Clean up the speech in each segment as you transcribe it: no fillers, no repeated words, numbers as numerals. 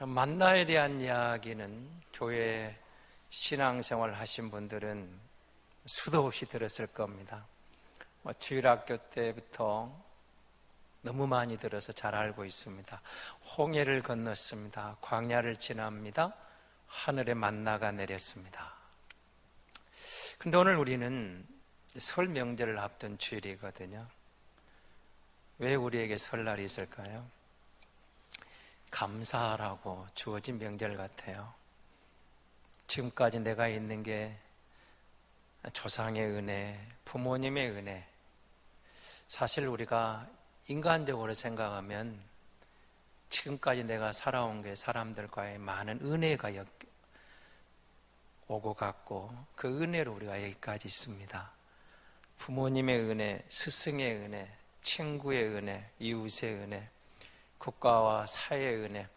만나에 대한 이야기는 교회 신앙생활 하신 분들은 수도 없이 들었을 겁니다. 주일학교 때부터 너무 많이 들어서 잘 알고 있습니다. 홍해를 건넜습니다. 광야를 지납니다. 하늘에 만나가 내렸습니다. 근데 오늘 우리는 설 명절을 앞둔 주일이거든요. 왜 우리에게 설날이 있을까요? 감사하라고 주어진 명절 같아요. 지금까지 내가 있는 게 조상의 은혜, 부모님의 은혜. 사실 우리가 인간적으로 생각하면 지금까지 내가 살아온 게 사람들과의 많은 은혜가 오고 갔고 그 은혜로 우리가 여기까지 있습니다. 부모님의 은혜, 스승의 은혜, 친구의 은혜, 이웃의 은혜, 국가와 사회의 은혜,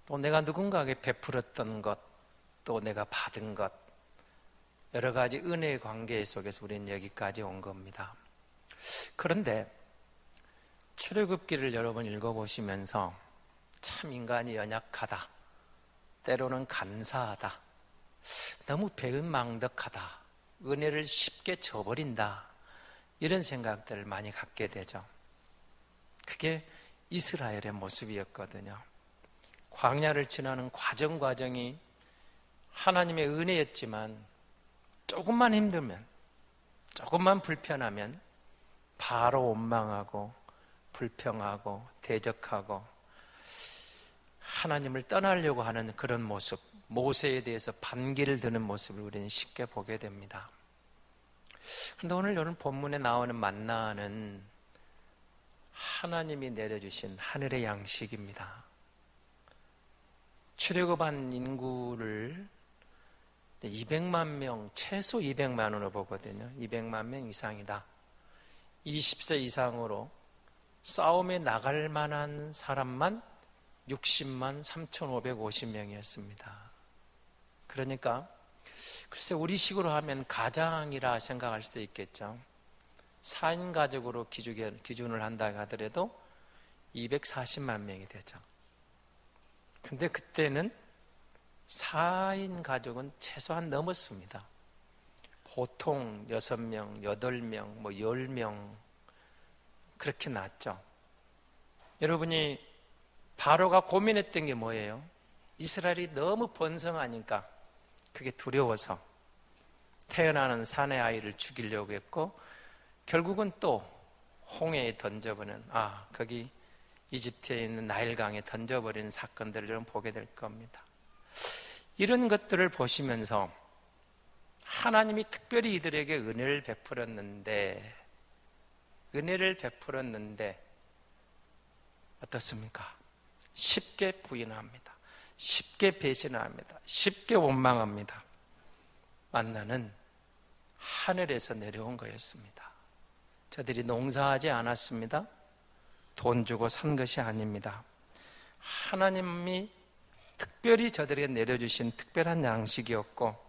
또 내가 누군가에게 베풀었던 것, 또 내가 받은 것, 여러 가지 은혜의 관계 속에서 우리는 여기까지 온 겁니다. 그런데 출애굽기를 여러분 읽어보시면서 참 인간이 연약하다, 때로는 간사하다, 너무 배은망덕하다, 은혜를 쉽게 저버린다, 이런 생각들을 많이 갖게 되죠. 그게 이스라엘의 모습이었거든요. 광야를 지나는 과정이 하나님의 은혜였지만 조금만 힘들면, 조금만 불편하면 바로 원망하고 불평하고 대적하고 하나님을 떠나려고 하는 그런 모습, 모세에 대해서 반기를 드는 모습을 우리는 쉽게 보게 됩니다. 그런데 오늘 이런 본문에 나오는 만나는 하나님이 내려주신 하늘의 양식입니다. 출애굽한 인구를 200만 명, 최소 200만으로 보거든요. 200만 명 이상이다. 20세 이상으로 싸움에 나갈 만한 사람만 60만 3,550명이었습니다. 그러니까 글쎄 우리식으로 하면 가장이라 생각할 수도 있겠죠. 4인 가족으로 기준을 한다 하더라도 240만 명이 되죠. 근데 그때는 4인 가족은 최소한 넘었습니다. 보통 6명, 8명, 10명 그렇게 났죠. 여러분이 바로가 고민했던 게 뭐예요? 이스라엘이 너무 번성하니까 그게 두려워서 태어나는 사내 아이를 죽이려고 했고 결국은 또 홍해에 던져버리는, 거기 이집트에 있는 나일강에 던져버리는 사건들을 좀 보게 될 겁니다. 이런 것들을 보시면서 하나님이 특별히 이들에게 은혜를 베풀었는데 어떻습니까? 쉽게 부인합니다. 쉽게 배신합니다. 쉽게 원망합니다. 만나는 하늘에서 내려온 거였습니다. 저들이 농사하지 않았습니다. 돈 주고 산 것이 아닙니다. 하나님이 특별히 저들에게 내려주신 특별한 양식이었고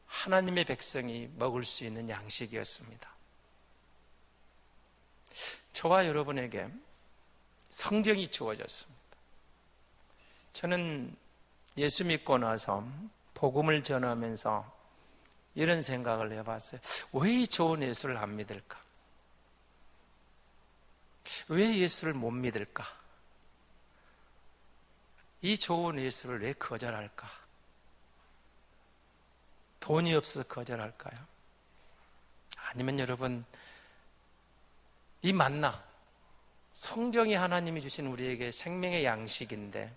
하나님의 백성이 먹을 수 있는 양식이었습니다. 저와 여러분에게 성경이 주어졌습니다. 저는 예수 믿고 나서 복음을 전하면서 이런 생각을 해봤어요. 왜 이 좋은 예수를 안 믿을까? 왜 예수를 못 믿을까? 이 좋은 예수를 왜 거절할까? 돈이 없어서 거절할까요? 아니면 여러분, 이 만나, 성경이 하나님이 주신 우리에게 생명의 양식인데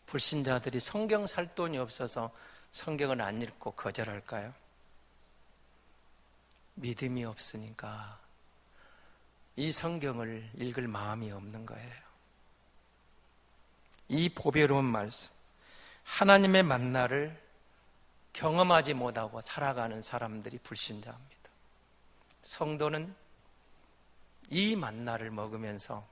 불신자들이 성경 살 돈이 없어서 성경을 안 읽고 거절할까요? 믿음이 없으니까 이 성경을 읽을 마음이 없는 거예요. 이 보배로운 말씀, 하나님의 만나를 경험하지 못하고 살아가는 사람들이 불신자입니다. 성도는 이 만나를 먹으면서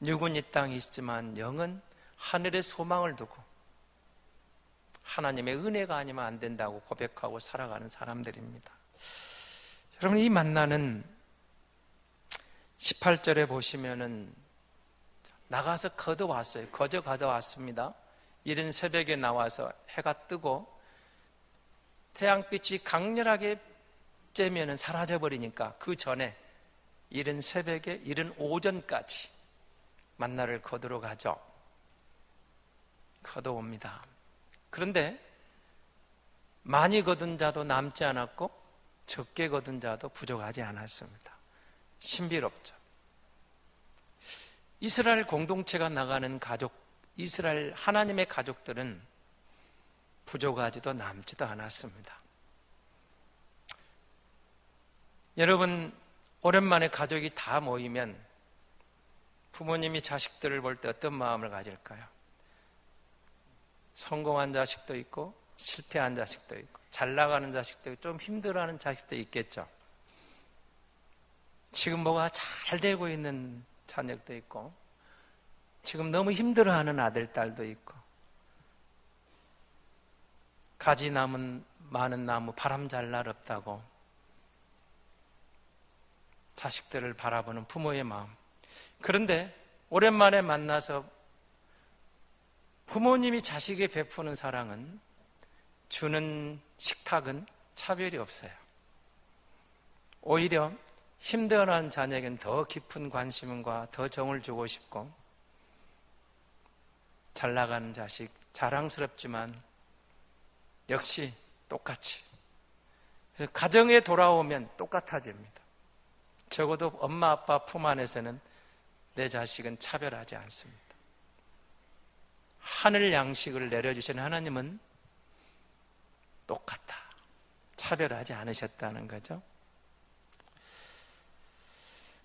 육은 이 땅에 있지만 영은 하늘의 소망을 두고 하나님의 은혜가 아니면 안 된다고 고백하고 살아가는 사람들입니다. 여러분, 이 만나는 18절에 보시면은 나가서 걷어왔어요. 거저 걷어왔습니다. 이른 새벽에 나와서 해가 뜨고 태양빛이 강렬하게 쬐면은 사라져버리니까 그 전에 이른 새벽에 이른 오전까지 만나를 거두러 가죠. 거둬옵니다. 그런데 많이 거둔 자도 남지 않았고 적게 거둔 자도 부족하지 않았습니다. 신비롭죠. 이스라엘 공동체가 나가는 가족, 이스라엘 하나님의 가족들은 부족하지도 남지도 않았습니다. 여러분, 오랜만에 가족이 다 모이면 부모님이 자식들을 볼 때 어떤 마음을 가질까요? 성공한 자식도 있고 실패한 자식도 있고 잘 나가는 자식도 있고 좀 힘들어하는 자식도 있겠죠. 지금 뭐가 잘 되고 있는 자녀도 있고 지금 너무 힘들어하는 아들, 딸도 있고 가지 남은 많은 나무 바람 잘 날 없다고 자식들을 바라보는 부모의 마음. 그런데 오랜만에 만나서 부모님이 자식에 베푸는 사랑은, 주는 식탁은 차별이 없어요. 오히려 힘들어하는 자녀에게는 더 깊은 관심과 더 정을 주고 싶고, 잘 나가는 자식 자랑스럽지만 역시 똑같이, 그래서 가정에 돌아오면 똑같아집니다. 적어도 엄마 아빠 품 안에서는 내 자식은 차별하지 않습니다. 하늘 양식을 내려주신 하나님은 똑같다, 차별하지 않으셨다는 거죠.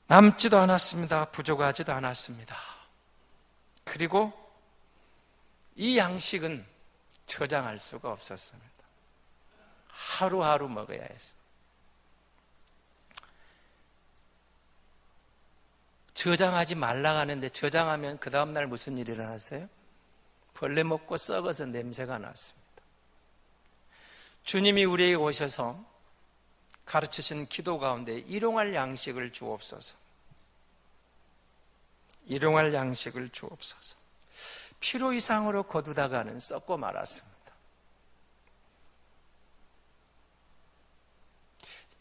남지도 않았습니다. 부족하지도 않았습니다. 그리고 이 양식은 저장할 수가 없었습니다. 하루하루 먹어야 했어요. 저장하지 말라 하는데 저장하면 그 다음날 무슨 일이 일어났어요? 벌레 먹고 썩어서 냄새가 났습니다. 주님이 우리에게 오셔서 가르치신 기도 가운데 일용할 양식을 주옵소서, 일용할 양식을 주옵소서. 필요 이상으로 거두다가는 썩고 말았습니다.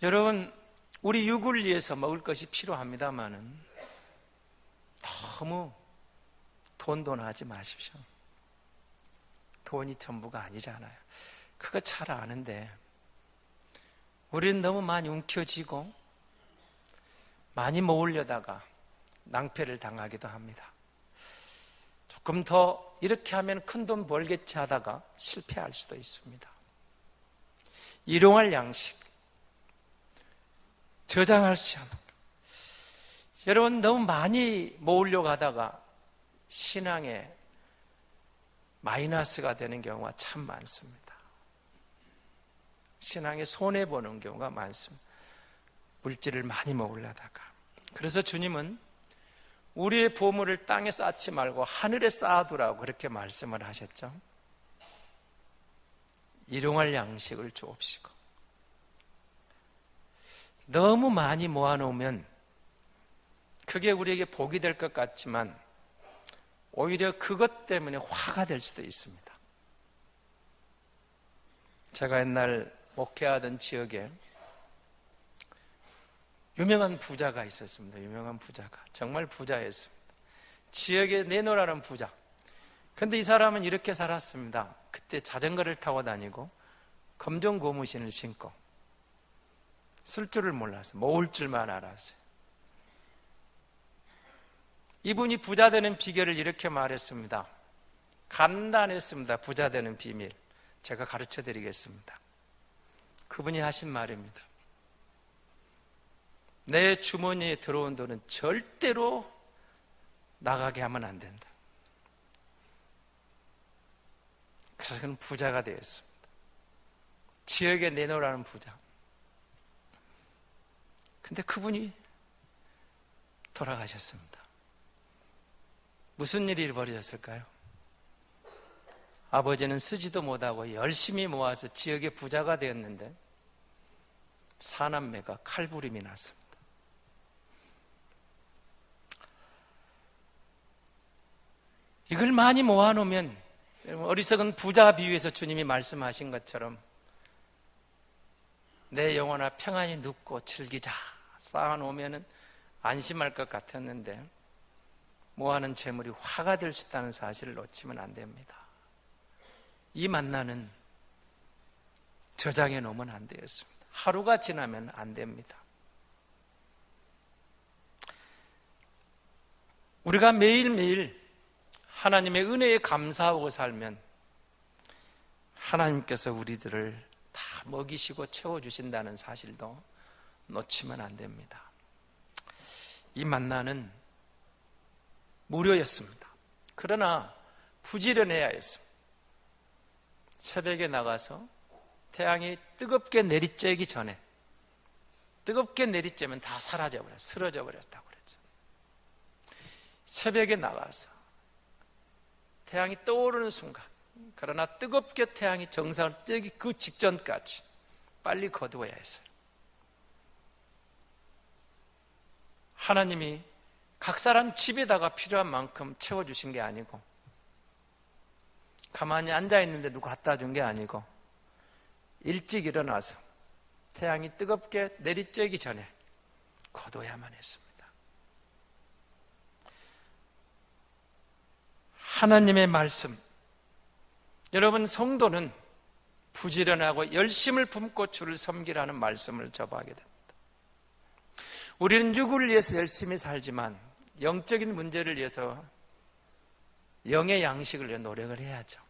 여러분, 우리 육을 위해서 먹을 것이 필요합니다마는 너무 돈하지 마십시오. 돈이 전부가 아니잖아요. 그거 잘 아는데 우리는 너무 많이 움켜쥐고 많이 모으려다가 낭패를 당하기도 합니다. 조금 더 이렇게 하면 큰 돈 벌겠지 하다가 실패할 수도 있습니다. 일용할 양식, 저장할 수 없는, 여러분 너무 많이 모으려고 하다가 신앙에 마이너스가 되는 경우가 참 많습니다. 신앙에 손해보는 경우가 많습니다. 물질을 많이 모으려다가. 그래서 주님은 우리의 보물을 땅에 쌓지 말고 하늘에 쌓아두라고 그렇게 말씀을 하셨죠. 일용할 양식을 주옵시고. 너무 많이 모아놓으면 그게 우리에게 복이 될 것 같지만 오히려 그것 때문에 화가 될 수도 있습니다. 제가 옛날 목회하던 지역에 유명한 부자가 있었습니다. 유명한 부자가 정말 부자였습니다. 지역에 내놓으라는 부자. 그런데 이 사람은 이렇게 살았습니다. 그때 자전거를 타고 다니고 검정 고무신을 신고 쓸 줄을 몰랐어요. 모을 줄만 알았어요. 이분이 부자 되는 비결을 이렇게 말했습니다. 간단했습니다. 부자 되는 비밀. 제가 가르쳐 드리겠습니다. 그분이 하신 말입니다. 내 주머니에 들어온 돈은 절대로 나가게 하면 안 된다. 그래서 그는 부자가 되었습니다. 지역에 내놓으라는 부자. 근데 그분이 돌아가셨습니다. 무슨 일이 벌어졌을까요? 아버지는 쓰지도 못하고 열심히 모아서 지역의 부자가 되었는데 사남매가 칼부림이 났습니다. 이걸 많이 모아놓으면, 어리석은 부자 비유에서 주님이 말씀하신 것처럼 내 영혼아 평안히 눕고 즐기자 쌓아놓으면 안심할 것 같았는데 모아놓은 재물이 화가 될 수 있다는 사실을 놓치면 안 됩니다. 이 만나는 저장해 놓으면 안 되었습니다. 하루가 지나면 안 됩니다. 우리가 매일매일 하나님의 은혜에 감사하고 살면 하나님께서 우리들을 다 먹이시고 채워주신다는 사실도 놓치면 안 됩니다. 이 만나는 무료였습니다. 그러나 부지런해야 했습니다. 새벽에 나가서 태양이 뜨겁게 내리쬐기 전에, 뜨겁게 내리쬐면 다 사라져버렸어요. 쓰러져 버렸다고 그랬죠. 새벽에 나가서 태양이 떠오르는 순간, 그러나 뜨겁게 태양이 정상을 뜨기 그 직전까지 빨리 거두어야 했어요. 하나님이 각 사람 집에다가 필요한 만큼 채워주신 게 아니고, 가만히 앉아있는데 누가 갖다 준 게 아니고, 일찍 일어나서 태양이 뜨겁게 내리쬐기 전에 거둬야만 했습니다. 하나님의 말씀, 여러분 성도는 부지런하고 열심을 품고 주를 섬기라는 말씀을 접하게 됩니다. 우리는 누구를 위해서 열심히 살지만 영적인 문제를 위해서 영의 양식을 위해 노력을 해야죠.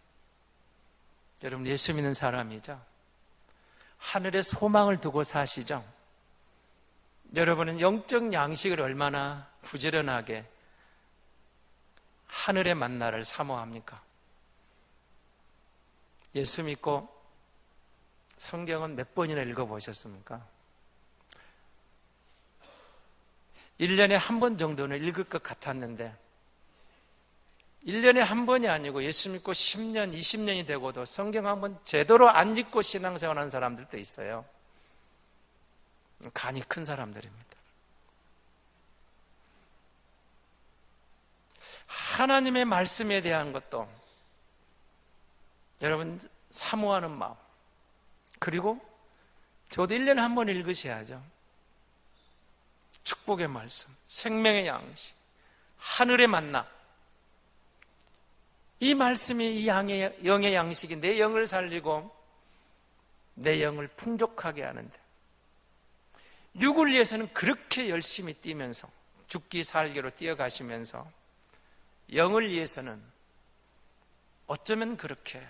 여러분 예수 믿는 사람이죠. 하늘에 소망을 두고 사시죠. 여러분은 영적 양식을 얼마나 부지런하게 하늘의 만나를 사모합니까? 예수 믿고 성경은 몇 번이나 읽어보셨습니까? 1년에 한 번 정도는 읽을 것 같았는데 1년에 한 번이 아니고 예수 믿고 10년, 20년이 되고도 성경 한 번 제대로 안 읽고 신앙생활하는 사람들도 있어요. 간이 큰 사람들입니다. 하나님의 말씀에 대한 것도 여러분 사모하는 마음, 그리고 저도 1년에 한 번 읽으셔야죠. 축복의 말씀, 생명의 양식, 하늘의 만나, 이 말씀이 이 영의 양식이 내 영을 살리고 내 영을 풍족하게 하는데, 육을 위해서는 그렇게 열심히 뛰면서 죽기 살기로 뛰어가시면서 영을 위해서는 어쩌면 그렇게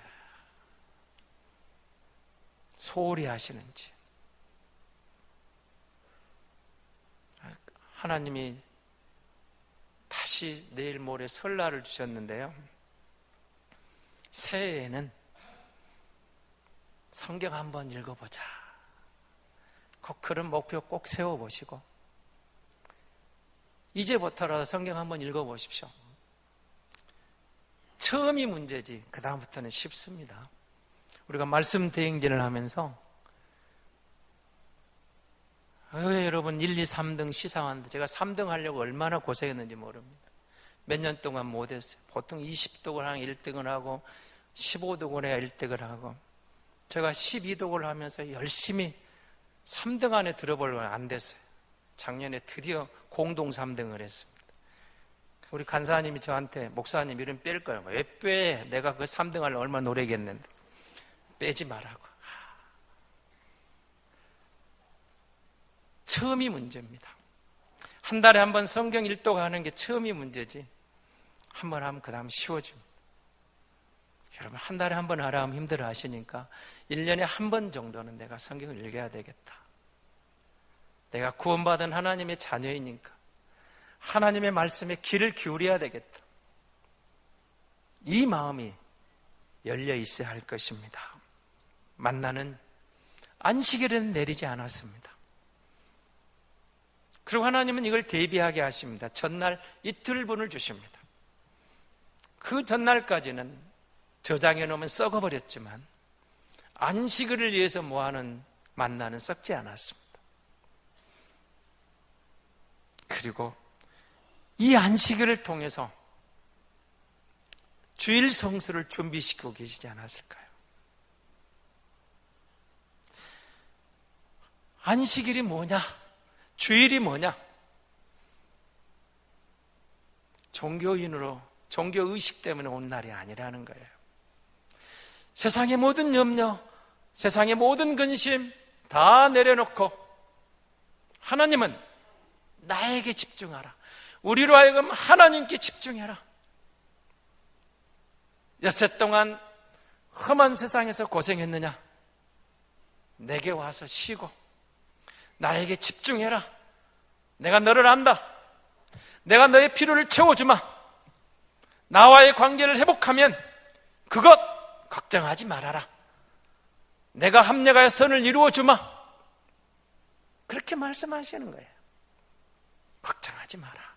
소홀히 하시는지. 하나님이 다시 내일 모레 설날을 주셨는데요, 새해에는 성경 한번 읽어보자, 꼭 그런 목표 꼭 세워보시고 이제부터라도 성경 한번 읽어보십시오. 처음이 문제지 그 다음부터는 쉽습니다. 우리가 말씀 대행진을 하면서 여러분 1, 2, 3등 시상하는데 제가 3등 하려고 얼마나 고생했는지 모릅니다. 몇 년 동안 못했어요. 보통 20독을 하면 1등을 하고 15독을 해야 1등을 하고, 제가 12독을 하면서 열심히 3등 안에 들어보려고 안 됐어요. 작년에 드디어 공동 3등을 했습니다. 우리 간사님이 저한테 목사님 이름 뺄 거예요. 왜 빼? 내가 그 3등 하려고 얼마나 노력했는데. 빼지 말라고. 처음이 문제입니다. 한 달에 한 번 성경 일독 하는 게 처음이 문제지, 한 번 하면 그 다음 쉬워집니다. 여러분 한 달에 한 번 하라 하면 힘들어 하시니까 1년에 한 번 정도는 내가 성경을 읽어야 되겠다. 내가 구원받은 하나님의 자녀이니까 하나님의 말씀에 귀를 기울여야 되겠다. 이 마음이 열려 있어야 할 것입니다. 만나는 안식일은 내리지 않았습니다. 그리고 하나님은 이걸 대비하게 하십니다. 전날 이틀분을 주십니다. 그 전날까지는 저장해 놓으면 썩어버렸지만 안식일을 위해서 모아놓은 만나는 썩지 않았습니다. 그리고 이 안식일을 통해서 주일 성수를 준비시키고 계시지 않았을까요? 안식일이 뭐냐? 주일이 뭐냐? 종교인으로 종교의식 때문에 온 날이 아니라는 거예요. 세상의 모든 염려, 세상의 모든 근심 다 내려놓고 하나님은 나에게 집중하라. 우리로 하여금 하나님께 집중해라. 엿새 동안 험한 세상에서 고생했느냐? 내게 와서 쉬고 나에게 집중해라. 내가 너를 안다. 내가 너의 필요를 채워주마. 나와의 관계를 회복하면 그것 걱정하지 말아라. 내가 합력하여 선을 이루어주마. 그렇게 말씀하시는 거예요. 걱정하지 마라.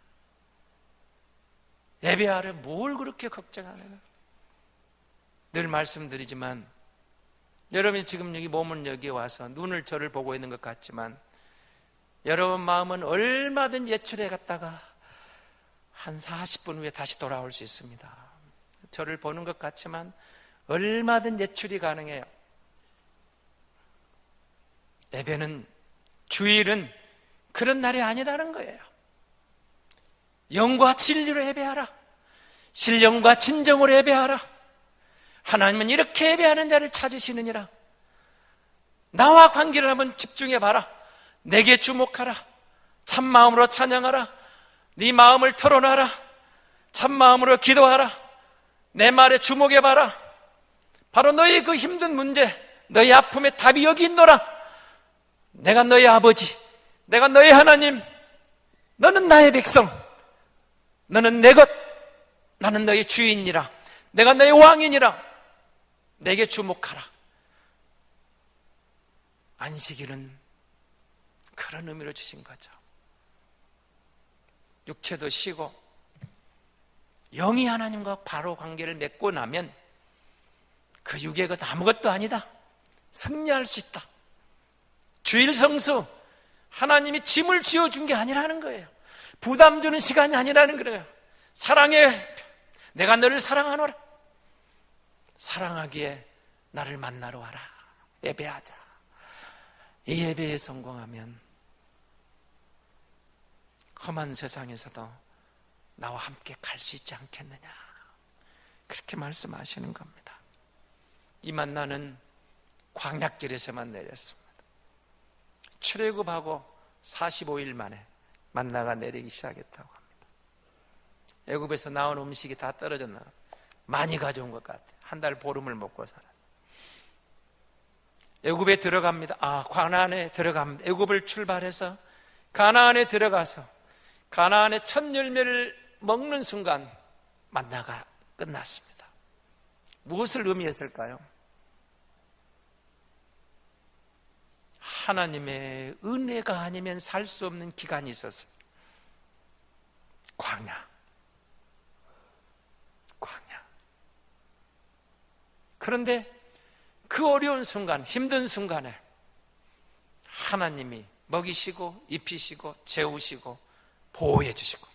예배하래 뭘 그렇게 걱정하느냐. 늘 말씀드리지만 여러분이 지금 여기 몸은 여기 와서 눈을 저를 보고 있는 것 같지만 여러분 마음은 얼마든지 예출해 갔다가 한 40분 후에 다시 돌아올 수 있습니다. 저를 보는 것 같지만 얼마든 예출이 가능해요. 예배는 주일은 그런 날이 아니라는 거예요. 영과 진리로 예배하라. 신령과 진정으로 예배하라. 하나님은 이렇게 예배하는 자를 찾으시느니라. 나와 관계를 한번 집중해봐라. 내게 주목하라. 참마음으로 찬양하라. 네 마음을 털어놔라. 참마음으로 기도하라. 내 말에 주목해봐라. 바로 너의 그 힘든 문제, 너의 아픔의 답이 여기 있노라. 내가 너의 아버지, 내가 너의 하나님, 너는 나의 백성, 너는 내 것, 나는 너의 주인이라. 내가 너의 왕이니라. 내게 주목하라. 안식일은 그런 의미로 주신 거죠. 육체도 쉬고 영이 하나님과 바로 관계를 맺고 나면 그 육의 것 아무것도 아니다. 승리할 수 있다. 주일 성수, 하나님이 짐을 지어준 게 아니라는 거예요. 부담 주는 시간이 아니라는 거예요. 사랑해. 내가 너를 사랑하노라. 사랑하기에 나를 만나러 와라. 예배하자. 이 예배에 성공하면 험한 세상에서도 나와 함께 갈 수 있지 않겠느냐. 그렇게 말씀하시는 겁니다. 이 만나는 광야길에서만 내렸습니다. 출애굽하고 45일 만에 만나가 내리기 시작했다고 합니다. 애굽에서 나온 음식이 다 떨어졌나? 많이 가져온 것 같아요. 한 달 보름을 먹고 살았어요. 애굽에 들어갑니다. 가나안에 들어갑니다. 애굽을 출발해서 가나안에 들어가서 가나안의 첫 열매를 먹는 순간 만나가 끝났습니다. 무엇을 의미했을까요? 하나님의 은혜가 아니면 살 수 없는 기간이 있었어요. 광야. 그런데 그 어려운 순간, 힘든 순간에 하나님이 먹이시고 입히시고 재우시고 보호해 주시고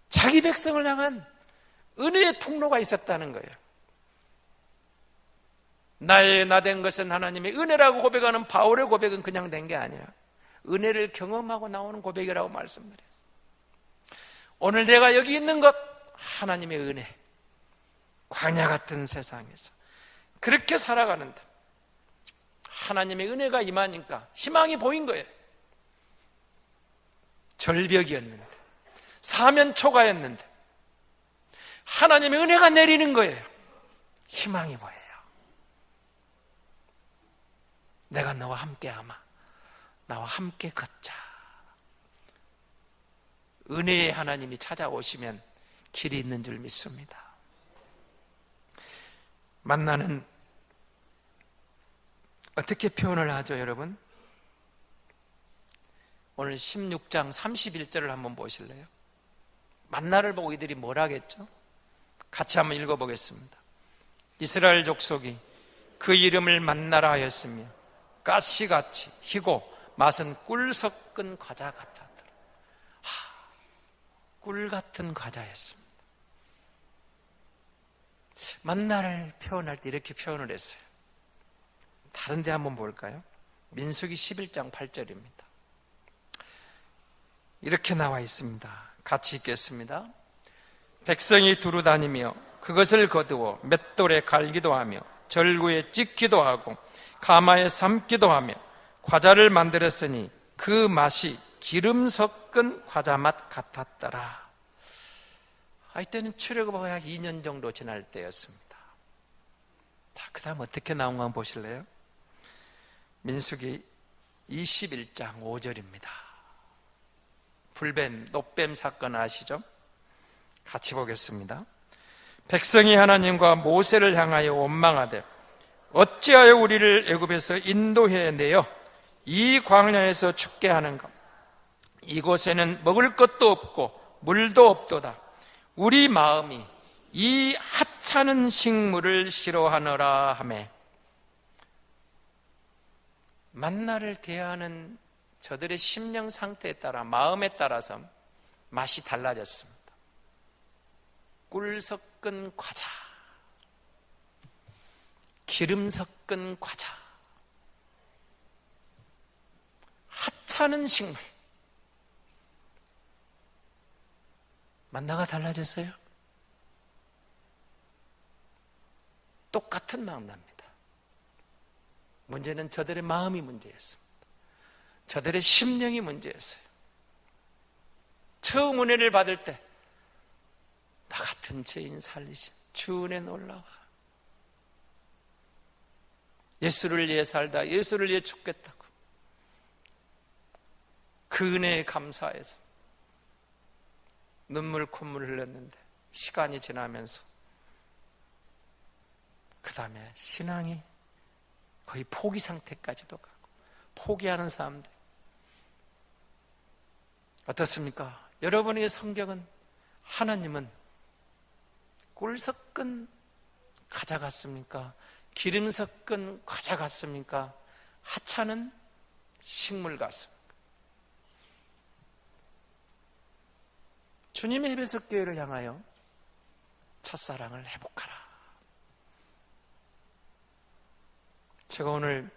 자기 백성을 향한 은혜의 통로가 있었다는 거예요. 나의 나된 것은 하나님의 은혜라고 고백하는 바울의 고백은 그냥 된 게 아니에요. 은혜를 경험하고 나오는 고백이라고 말씀드렸어요. 오늘 내가 여기 있는 것 하나님의 은혜. 광야 같은 세상에서 그렇게 살아가는데 하나님의 은혜가 임하니까 희망이 보인 거예요. 절벽이었는데 사면초가였는데 하나님의 은혜가 내리는 거예요. 희망이 보여요. 내가 너와 함께 하마. 나와 함께 걷자. 은혜의 하나님이 찾아오시면 길이 있는 줄 믿습니다. 만나는 어떻게 표현을 하죠, 여러분? 오늘 16장 31절을 한번 보실래요? 만나를 보고 이들이 뭘 하겠죠? 같이 한번 읽어보겠습니다. 이스라엘 족속이 그 이름을 만나라 하였으며 가시같이 희고 맛은 꿀 섞은 과자 같았더라. 꿀 같은 과자였습니다. 만나를 표현할 때 이렇게 표현을 했어요. 다른 데 한번 볼까요? 민수기 11장 8절입니다. 이렇게 나와 있습니다. 같이 읽겠습니다. 백성이 두루 다니며 그것을 거두어 맷돌에 갈기도 하며 절구에 찢기도 하고 가마에 삶기도 하며 과자를 만들었으니 그 맛이 기름 섞은 과자 맛 같았더라. 이때는 출애굽하고 약 2년 정도 지날 때였습니다. 자, 그 다음 어떻게 나온가 한번 보실래요? 민수기 21장 5절입니다. 불뱀, 노뱀 사건 아시죠? 같이 보겠습니다. 백성이 하나님과 모세를 향하여 원망하되 어찌하여 우리를 애굽에서 인도해내어 이 광야에서 죽게 하는가? 이곳에는 먹을 것도 없고 물도 없도다. 우리 마음이 이 하찮은 식물을 싫어하노라 하매. 만나를 대하는 저들의 심령 상태에 따라, 마음에 따라서 맛이 달라졌습니다. 꿀 섞은 과자, 기름 섞은 과자, 하찮은 식물. 만나가 달라졌어요? 똑같은 만나입니다. 문제는 저들의 마음이 문제였습니다. 저들의 심령이 문제였어요. 처음 은혜를 받을 때 나 같은 죄인 살리신 주 은혜 놀라워. 예수를 위해 살다 예수를 위해 죽겠다고 그 은혜에 감사해서 눈물 콧물 흘렸는데 시간이 지나면서 그 다음에 신앙이 거의 포기 상태까지도 가고 포기하는 사람들 어떻습니까? 여러분의 성경은 하나님은 꿀 섞은 과자 같습니까? 기름 섞은 과자 같습니까? 하찮은 식물 같습니까? 주님의 에베소 교회를 향하여 첫사랑을 회복하라. 제가 오늘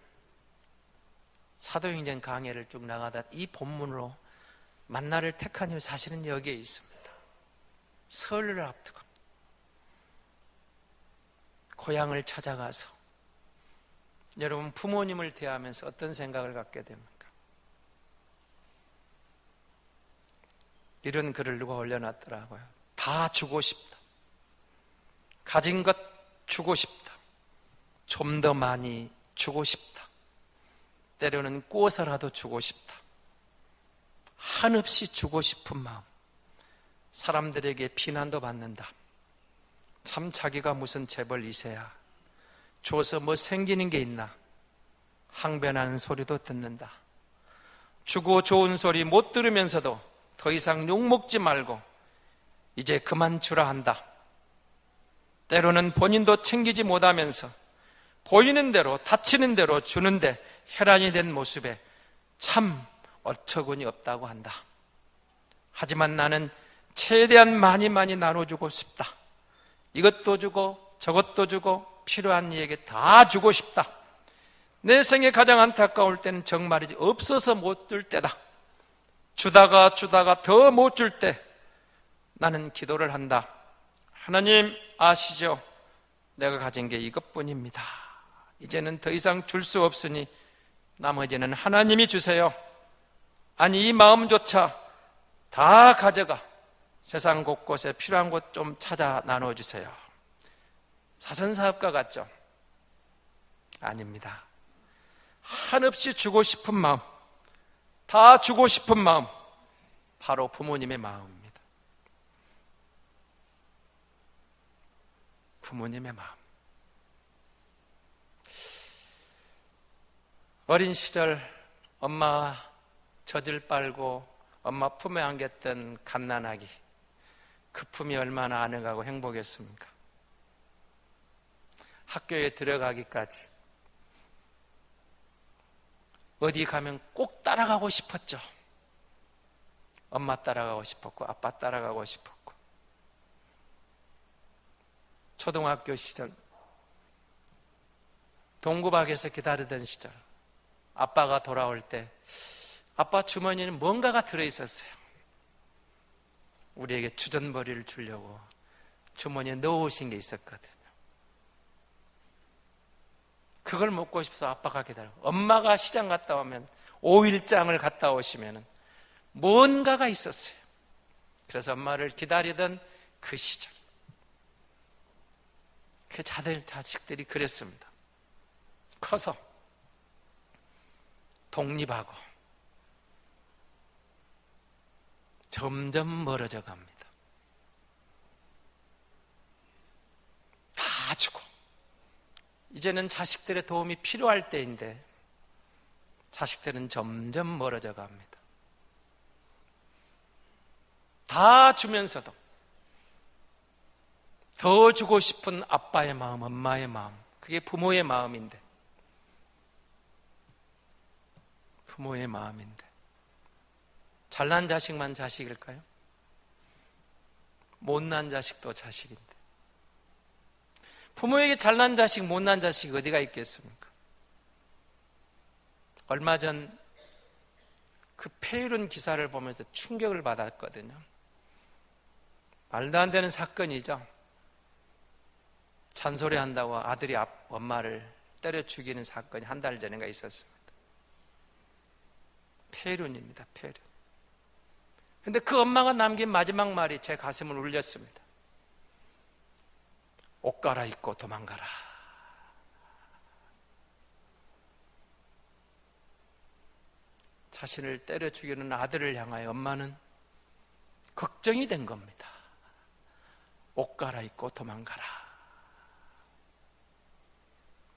사도행전 강해를 쭉 나가다 이 본문으로 만나를 택한 이유 사실은 여기에 있습니다. 설을 앞두고 고향을 찾아가서 여러분 부모님을 대하면서 어떤 생각을 갖게 됩니까? 이런 글을 누가 올려놨더라고요. 다 주고 싶다. 가진 것 주고 싶다. 좀 더 많이 주고 싶다. 때로는 꾸어서라도 주고 싶다. 한없이 주고 싶은 마음. 사람들에게 비난도 받는다. 참 자기가 무슨 재벌 2세야. 줘서 뭐 생기는 게 있나. 항변하는 소리도 듣는다. 주고 좋은 소리 못 들으면서도 더 이상 욕먹지 말고 이제 그만 주라 한다. 때로는 본인도 챙기지 못하면서 보이는 대로 다치는 대로 주는데 혈안이 된 모습에 참 어처구니 없다고 한다. 하지만 나는 최대한 많이 나눠주고 싶다. 이것도 주고 저것도 주고 필요한 이에게 다 주고 싶다. 내 생에 가장 안타까울 때는 정말이지 없어서 못 줄 때다. 주다가 더 못 줄 때 나는 기도를 한다. 하나님 아시죠? 내가 가진 게 이것뿐입니다. 이제는 더 이상 줄 수 없으니 나머지는 하나님이 주세요. 아니 이 마음조차 다 가져가 세상 곳곳에 필요한 곳 좀 찾아 나눠주세요. 사선사업가 같죠? 아닙니다. 한없이 주고 싶은 마음, 다 주고 싶은 마음, 바로 부모님의 마음입니다. 부모님의 마음. 어린 시절 엄마 젖을 빨고 엄마 품에 안겼던 갓난아기, 그 품이 얼마나 아늑하고 행복했습니까? 학교에 들어가기까지 어디 가면 꼭 따라가고 싶었죠. 엄마 따라가고 싶었고 아빠 따라가고 싶었고 초등학교 시절 동구박에서 기다리던 시절 아빠가 돌아올 때 아빠 주머니에는 뭔가가 들어있었어요. 우리에게 주전부리를 주려고 주머니에 넣어오신 게 있었거든요. 그걸 먹고 싶어서 아빠가 기다려. 엄마가 시장 갔다 오면 5일장을 갔다 오시면 뭔가가 있었어요. 그래서 엄마를 기다리던 그 시절, 그 자식들이 그랬습니다. 커서 독립하고 점점 멀어져 갑니다. 다 주고 이제는 자식들의 도움이 필요할 때인데 자식들은 점점 멀어져 갑니다. 다 주면서도 더 주고 싶은 아빠의 마음, 엄마의 마음, 그게 부모의 마음인데 잘난 자식만 자식일까요? 못난 자식도 자식인데 부모에게 잘난 자식, 못난 자식이 어디가 있겠습니까? 얼마 전 그 페이룬 기사를 보면서 충격을 받았거든요. 말도 안 되는 사건이죠. 잔소리한다고 아들이 엄마를 때려 죽이는 사건이 한 달 전인가 있었습니다. 페이룬입니다. 페이룬. 근데 그 엄마가 남긴 마지막 말이 제 가슴을 울렸습니다. 옷 갈아입고 도망가라. 자신을 때려 죽이는 아들을 향하여 엄마는 걱정이 된 겁니다. 옷 갈아입고 도망가라.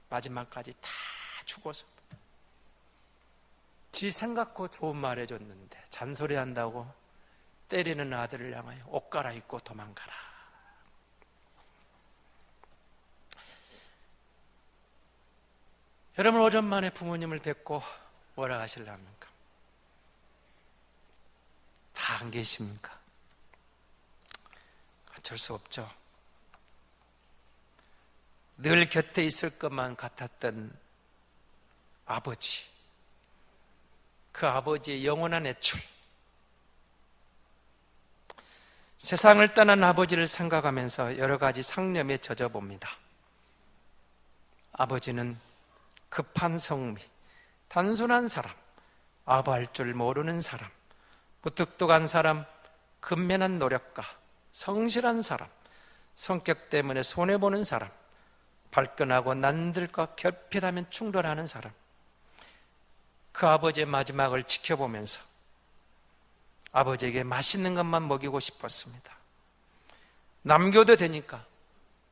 마지막까지 다 죽어서 지 생각고 좋은 말 해줬는데 잔소리한다고 때리는 아들을 향하여 옷 갈아입고 도망가라. 여러분, 오랜만에 부모님을 뵙고 뭐라 하실랍니까? 다 안 계십니까? 어쩔 수 없죠. 늘 곁에 있을 것만 같았던 아버지, 그 아버지의 영원한 애출, 세상을 떠난 아버지를 생각하면서 여러 가지 상념에 젖어봅니다. 아버지는 급한 성미, 단순한 사람, 아부할 줄 모르는 사람, 무뚝뚝한 사람, 근면한 노력가, 성실한 사람, 성격 때문에 손해보는 사람, 발끈하고 남들과 결핍하면 충돌하는 사람. 그 아버지의 마지막을 지켜보면서 아버지에게 맛있는 것만 먹이고 싶었습니다. 남겨도 되니까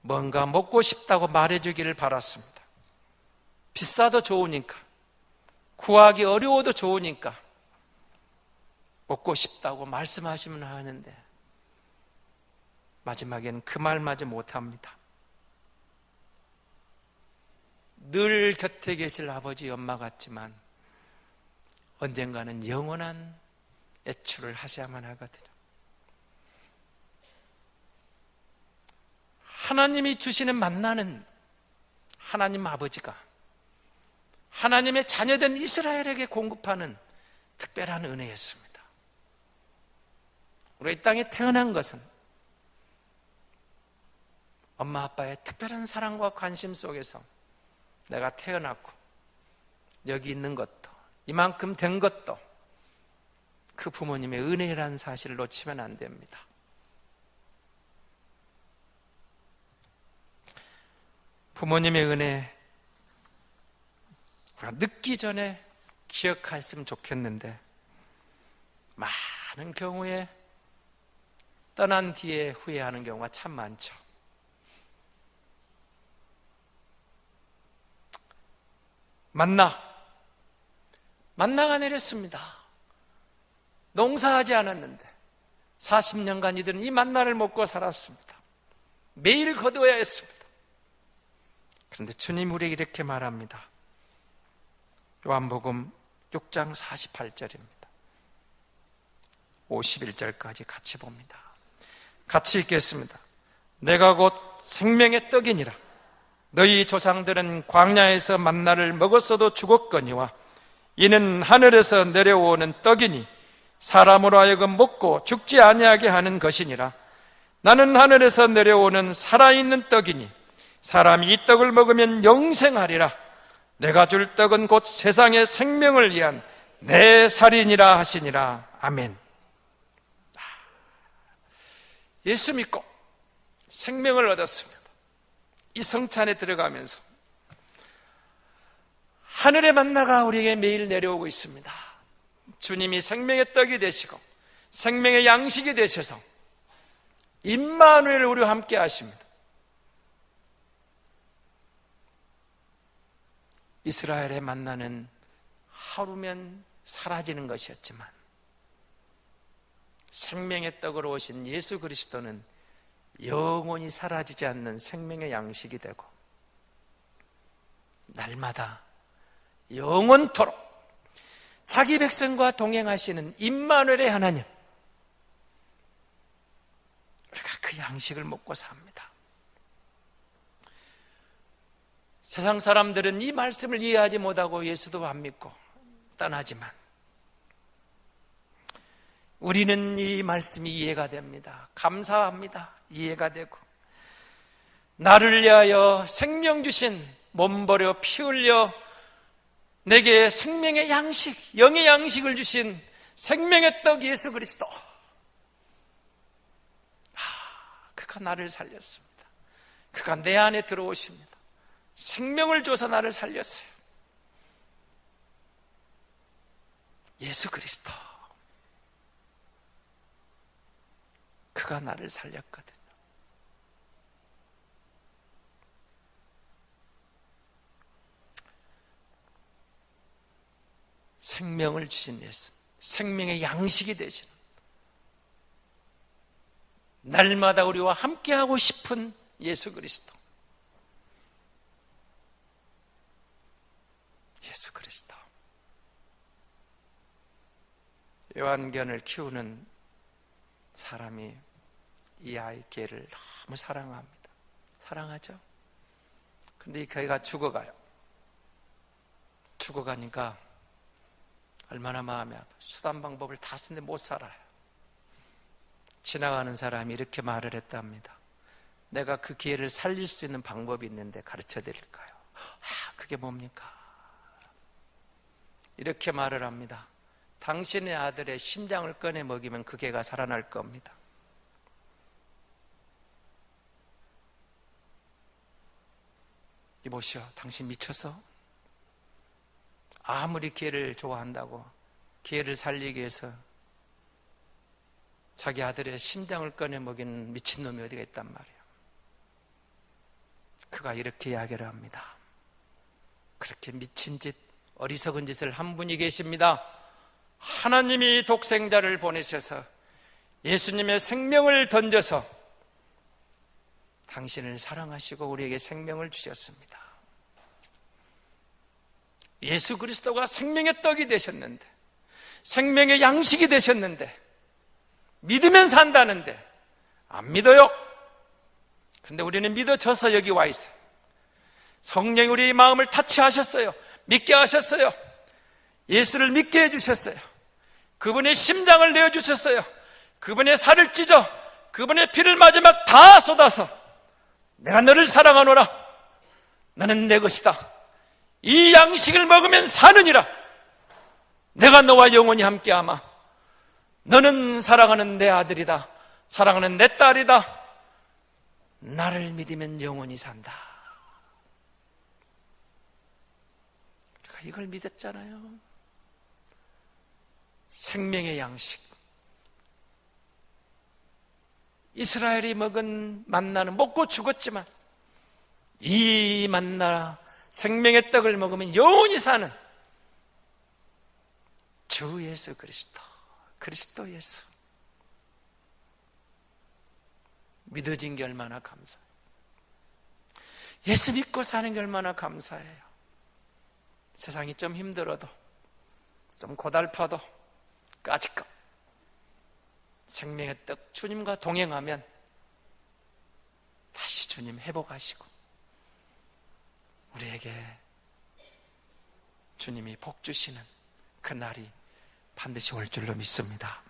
뭔가 먹고 싶다고 말해주기를 바랐습니다. 비싸도 좋으니까, 구하기 어려워도 좋으니까 먹고 싶다고 말씀하시면 하는데 마지막에는 그 말마저 못합니다. 늘 곁에 계실 아버지, 엄마 같지만 언젠가는 영원한 애출을 하셔야만 하거든요. 하나님이 주시는 만나는 하나님 아버지가 하나님의 자녀된 이스라엘에게 공급하는 특별한 은혜였습니다. 우리가 이 땅에 태어난 것은 엄마 아빠의 특별한 사랑과 관심 속에서 내가 태어났고 여기 있는 것도 이만큼 된 것도 그 부모님의 은혜라는 사실을 놓치면 안 됩니다. 부모님의 은혜 우리가 늦기 전에 기억했으면 좋겠는데 많은 경우에 떠난 뒤에 후회하는 경우가 참 많죠. 만나가 내렸습니다. 농사하지 않았는데 40년간 이들은 이 만나를 먹고 살았습니다. 매일 거두어야 했습니다. 그런데 주님 우리에게 이렇게 말합니다. 요한복음 6장 48절입니다. 51절까지 같이 봅니다. 같이 읽겠습니다. 내가 곧 생명의 떡이니라. 너희 조상들은 광야에서 만나를 먹었어도 죽었거니와 이는 하늘에서 내려오는 떡이니 사람으로 하여금 먹고 죽지 아니하게 하는 것이니라. 나는 하늘에서 내려오는 살아있는 떡이니 사람이 이 떡을 먹으면 영생하리라. 내가 줄 떡은 곧 세상의 생명을 위한 내 살이니라 하시니라. 아멘. 예수 믿고 생명을 얻었습니다. 이 성찬에 들어가면서 하늘의 만나가 우리에게 매일 내려오고 있습니다. 주님이 생명의 떡이 되시고 생명의 양식이 되셔서 임마누엘 우리와 함께 하십니다. 이스라엘의 만나는 하루면 사라지는 것이었지만 생명의 떡으로 오신 예수 그리스도는 영원히 사라지지 않는 생명의 양식이 되고 날마다 영원토록 자기 백성과 동행하시는 임마누엘의 하나님, 우리가 그 양식을 먹고 삽니다. 세상 사람들은 이 말씀을 이해하지 못하고 예수도 안 믿고 떠나지만 우리는 이 말씀이 이해가 됩니다. 감사합니다. 이해가 되고 나를 위하여 생명 주신 몸 버려 피 흘려 내게 생명의 양식, 영의 양식을 주신 생명의 떡 예수 그리스도, 그가 나를 살렸습니다. 그가 내 안에 들어오십니다. 생명을 줘서 나를 살렸어요. 예수 그리스도, 그가 나를 살렸거든요. 생명을 주신 예수, 생명의 양식이 되시는, 날마다 우리와 함께하고 싶은 예수 그리스도, 예수 그리스도. 요한견을 키우는 사람이 이 아이 개를 너무 사랑합니다. 사랑하죠? 근데 이 개가 죽어가요. 죽어가니까 얼마나 마음이 아파. 수단 방법을 다 쓰는데 못 살아요. 지나가는 사람이 이렇게 말을 했답니다. 내가 그 개를 살릴 수 있는 방법이 있는데 가르쳐 드릴까요? 그게 뭡니까? 이렇게 말을 합니다. 당신의 아들의 심장을 꺼내 먹이면 그 개가 살아날 겁니다. 이보시오, 당신 미쳐서? 아무리 개를 좋아한다고 개를 살리기 위해서 자기 아들의 심장을 꺼내 먹이는 미친놈이 어디가 있단 말이에요. 그가 이렇게 이야기를 합니다. 그렇게 미친 짓, 어리석은 짓을 한 분이 계십니다. 하나님이 독생자를 보내셔서 예수님의 생명을 던져서 당신을 사랑하시고 우리에게 생명을 주셨습니다. 예수 그리스도가 생명의 떡이 되셨는데, 생명의 양식이 되셨는데, 믿으면 산다는데 안 믿어요. 근데 우리는 믿어져서 여기 와 있어요. 성령이 우리의 마음을 타치하셨어요. 믿게 하셨어요. 예수를 믿게 해주셨어요. 그분의 심장을 내어주셨어요. 그분의 살을 찢어 그분의 피를 마지막 다 쏟아서 내가 너를 사랑하노라, 너는 내 것이다, 이 양식을 먹으면 사느니라, 내가 너와 영원히 함께하마, 너는 사랑하는 내 아들이다, 사랑하는 내 딸이다, 나를 믿으면 영원히 산다. 우리가 이걸 믿었잖아요. 생명의 양식, 이스라엘이 먹은 만나는 먹고 죽었지만 이 만나 생명의 떡을 먹으면 영원히 사는 주 예수 그리스도, 그리스도 예수, 믿어진 게 얼마나 감사해요. 예수 믿고 사는 게 얼마나 감사해요. 세상이 좀 힘들어도, 좀 고달퍼도 까짓것 생명의 떡 주님과 동행하면 주님 회복하시고 우리에게 주님이 복 주시는 그날이 반드시 올 줄로 믿습니다.